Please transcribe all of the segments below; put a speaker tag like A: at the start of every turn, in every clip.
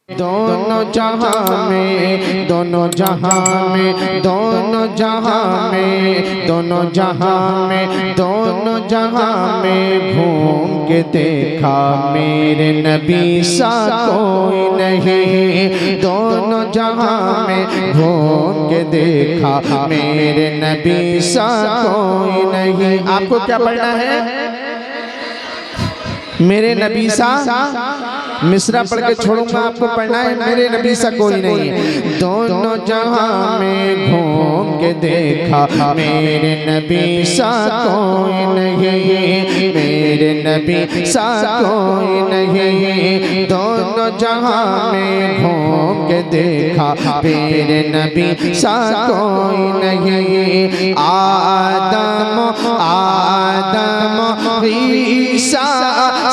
A: दोनों जहां में, दोनों जहां में, दोनों जहां में, दोनों जहां में, दोनों जहां में घूम के देखा मेरे नबी सा कोई नहीं। दोनों जहां में घूम के देखा मेरे नबी सा कोई नहीं। आपको क्या पढ़ना है? मेरे नबी सा मिसरा पढ़ के छोड़ूंगा, आपको पढ़ना है मेरे नबी सा कोई नहीं। दोनों जहां में घूम के देखा मेरे नबी सा कोई नहीं, मेरे नबी सा कोई नहीं। दोनों जहां में घूम के देखा मेरे नबी सा कोई नहीं। आदम आदम ईसा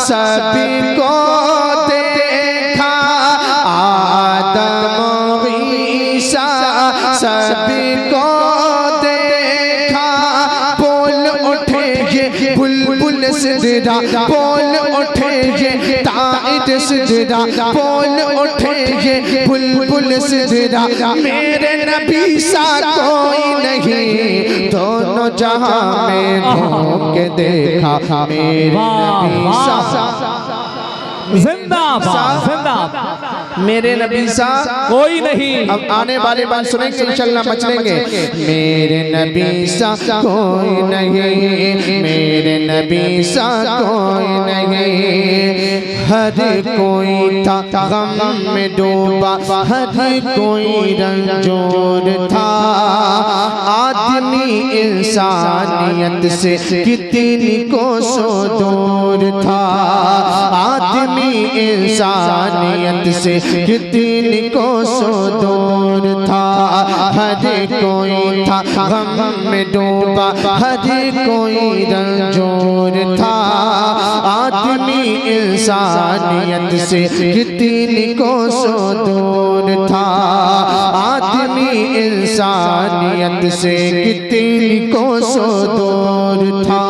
A: सभी को देखा, आदम ईसा सभी को देखा। बोल उठे ये बुलबुल सिजदा, बोल उठे ये ताइद सिजदा, बोल उठे ये बुलबुल सिजदा। मेरे नबी सा कोई नहीं। दोनों जहां में घूम के देखा मेरे नबी सा
B: जिंदाबाद जिंदाबाद,
A: मेरे नबी सा
B: कोई नहीं।
A: अब आने वाले बात सुनेंगे इंशाल्लाह मचलेंगे। मेरे नबी सा कोई नहीं, मेरे नबी सा कोई नहीं। हर कोई था गम में डूबा, हर कोई रंजोर था। आदमी इंसानियत से कितनी कोसों दूर था, आदमी इंसानियत से कितनी कोसों दूर था। हर कोई था गम में डूबा, हर कोई रंजोर था। आदमी इंसानियत से कितनी कोसों दूर था, आदमी इंसानियत से कितनी कोसों दूर था।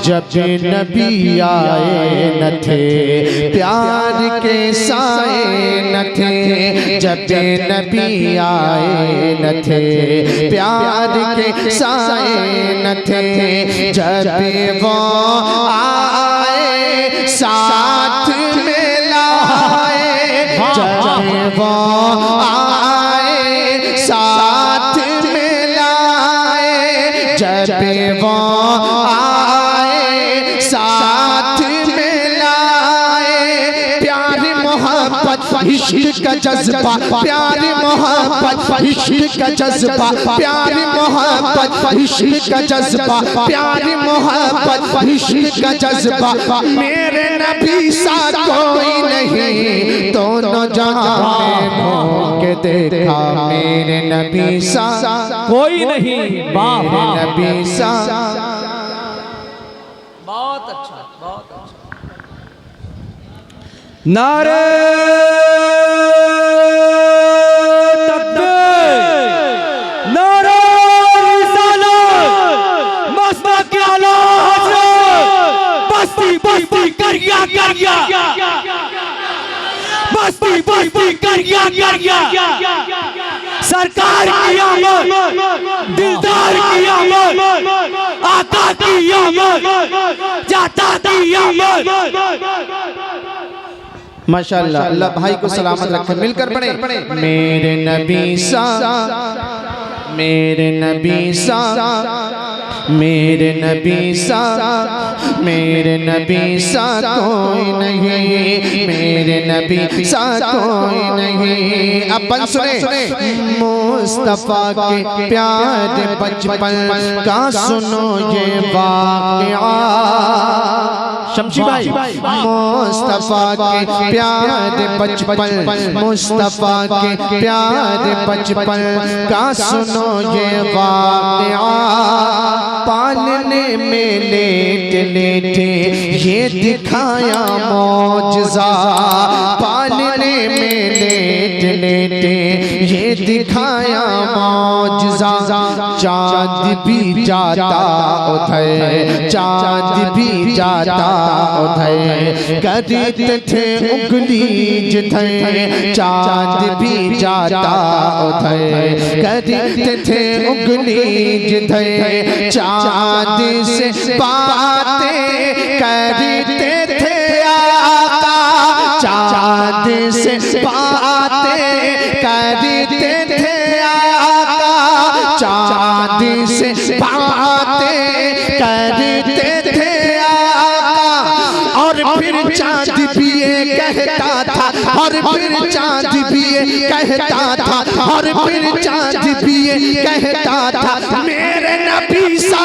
A: जब नबी आए न थे प्यार के साए न थे, जब नबी आए न थे प्यार के साए न थे। जब वो आए साथ में लाए, जब वो आए साथ में लाए, जब वो आए साथ में लाए। प्यार मोहब्बत इश्क का जज्बा, प्यार मोहब्बत इश्क का जज्बा, प्यार मोहब्बत इश्क का जज्बा, प्यार मोहब्बत इश्क का जज्बा। मेरे नबी सा कोई नहीं। दोनों जहां में घूम के देखा मेरे नबी सा
B: कोई नहीं। वाह वाह,
A: नबी सा।
B: बहुत अच्छा बहुत अच्छा। नारे तकबीर, नारे रिसालत, मस्तक आला हज़रत। बस्ती बस्ती करिया करिया, बस्ती बस्ती करिया करिया। सरकार की आमद, दिलदार की आमद, आका की आमद, जाता की आमद।
A: माशाअल्लाह, अल्लाह भाई को सलामत रखे। मिलकर पढ़े मेरे नबी सा, मेरे नबी सा, मेरे नबी सा, मेरे नबी सा कोई नहीं, मेरे नबी सा कोई नहीं। अपन सुने मुस्तफा के प्यारे बचपन का सुनो ये वाक़या। शमशी भाई, मुस्तफा के प्यारे बचपन, मुस्तफा के प्यारे बचपन का सुनो ये वाक़या। पालने में लेट लेटे ये दिखाया मौजज़ा, पालने में लेट लेटे ये दिखाया मौजज़ा, चाँद भी जाता उधर, चाँद भी जाता उधर, करते थे उंगली जिधर, चाँद भी जाता उधर, करते थे उंगली जिधर, चाँद से बातें करते थे आका, चाँद से बातें करते थे आका, चाँद से बातें करते थे आका। और फिर चाँद भी ये कहता था, और फिर चाँद भी ये कहता था, और फिर चाँद भी ये कहता था, मेरे नबी सा,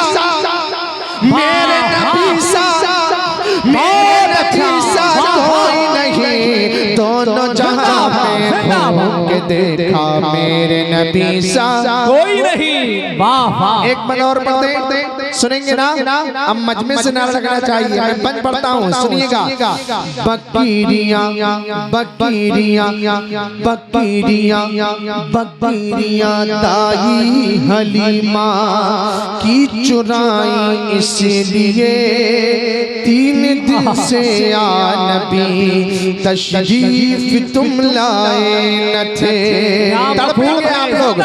A: मेरे नबी सा, मेरे नबी सा कोई नहीं, दोनों जहां में घूम के देखा मेरे नबी सा
B: कोई नहीं। वाह वाह।
A: एक बंद और पढ़ते सुनेंगे ना, अब मजमे से ना लगना चाहिए, मैं बंद पढ़ता हूँ सुनिएगा। बकरियाँ बकरियाँ बकरियाँ बकरियाँ दाई हलीमा की चुराई इसलिए, 3 दिन से या नबी तशरीफ तुम लाए न थे। तड़पेंगे आप लोग।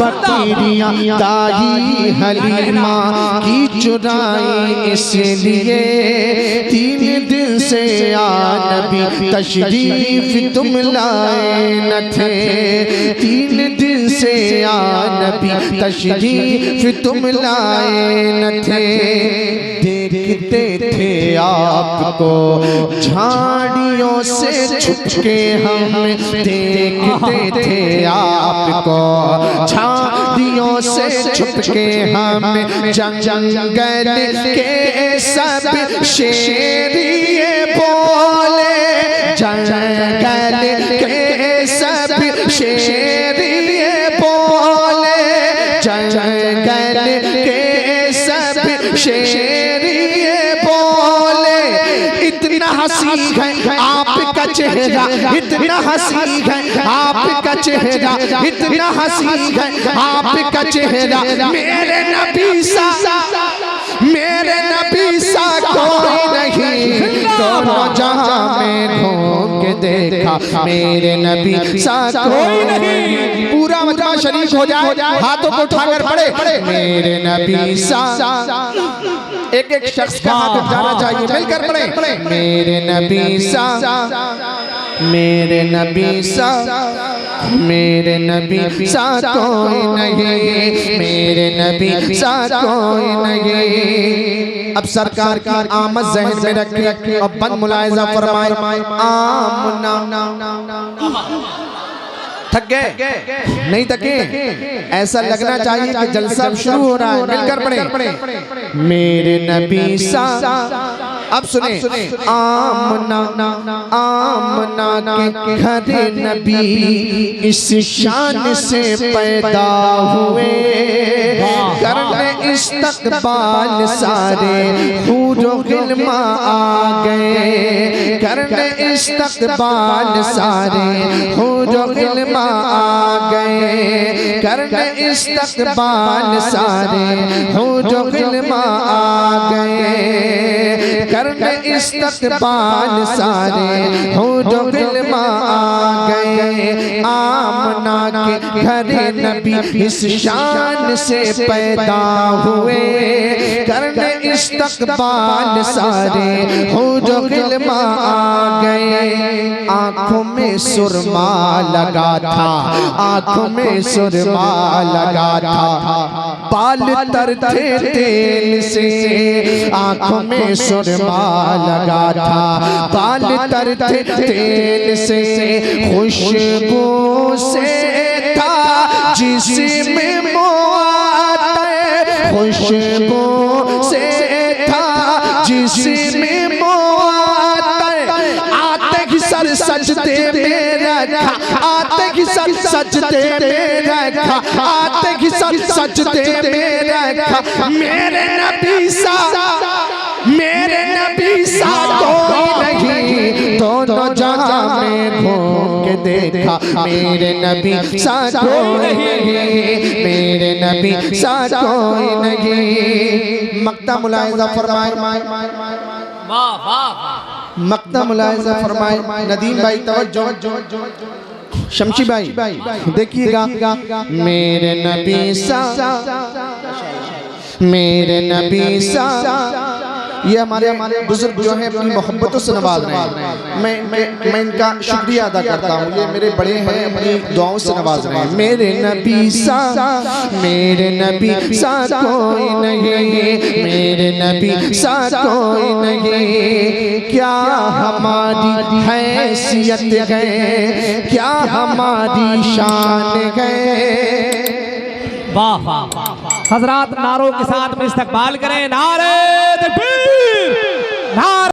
A: बकरियाँ दाई हलीमा की चुराई इसलिए, 3 दिन से या नबी तशरीफ तुम लाए न थे, 3 दिन से या नबी तशरीफ तुम लाए न थे। देखते थे आपको झाड़ियों से छुपके हम, देखते थे आपको झाड़ियों से छुपके हम, जंगल के सब शेरिए बोले, जंगल के सब शेरिए बोले, जंगल के सब शेरिए बोले। इतना हंसी है आपका चेहरा, इतना हंसी है आपका चेहरा, इतना हंसी है आपका चेहरा, मेरे नबी सा, मेरे नबी सा कोई नहीं, दोनों जहां में घूम के देखा मेरे नबी सा कोई नहीं। पूरा मजमा शरीक हो जाए, हाथों को उठाकर पढ़े मेरे नबी सा। एक एक शख्स का हाथ उठाना चाहिए, मिलकर पढ़े मेरे नबी सा, मेरे नबी सा, मेरे नबी सा कोई नहीं, मेरे नबी सा कोई नहीं। अब सरकार की आमद ज़हन में रखिए और बंद मुलाहिज़ा फरमाए। आमना थक गए नहीं थके, ऐसा लगना चाहिए कि जलसा शुरू हो रहा है, मिलकर पढ़े मेरे नबी सा। अब सुने, आमना आमना के घर नबी इस शान से पैदा हुए, करने इस्तकबाल सारे हूरो गिल्मा आ गए, करने इस्तकबाल सारे हूरो गिल्मा आ गए, करने इस्तकबाल सारे हूरो गिल्मा आ गए, करने इस्तकबाल सारे हूरो गिल्मा आ गए। आमना के घर नबी इस शान से पैदा हुए, करने इस्तकबाल सारे हूरो गिल्मा आ गए। आंखों में सुरमा लगा था, आंखों में सुरमा लगा था, बाल तर थे तेल से, आंखों में सुरमा लगा था, बाल तर थे तेल से, खुशबू से था जिसमें मोआत, खुशबू से था जिसमें मोआत। आते ही सर सजदे में रखा, आते ही सर सजदे में रखा, आते ही सर सजदे में रखा मेरे नबी सा, मेरे नबी सा कोई नहीं, दोनों जहां में घूम के देखा मेरे नबी सा कोई नहीं, मेरे नबी सा कोई नहीं। मक्ता मुलाहिजा फरमाए,
B: वाह वाह।
A: मक्ता मुलाहिजा फरमाए। नदीम भाई तवज्जो, शमशी भाई देखिएगा। मेरे नबी सा, मेरे नबी सा, ये हमारे बुजुर्ग जो हैं अपनी मोहब्बतों से नवाज रहे हैं। मैं इनका शुक्रिया अदा करता हूँ। ये मेरे बड़े हैं, अपनी दुआओं से नवाज रहे हैं। मेरे नबी सा, मेरे नबी सा कोई नहीं, मेरे नबी सा कोई नहीं। क्या हमारी हैसियत है, क्या हमारी शान है।
B: वाह वाह। हजरात नारों के साथ में इस्तकबाल करें। नारे तकबीर, नारे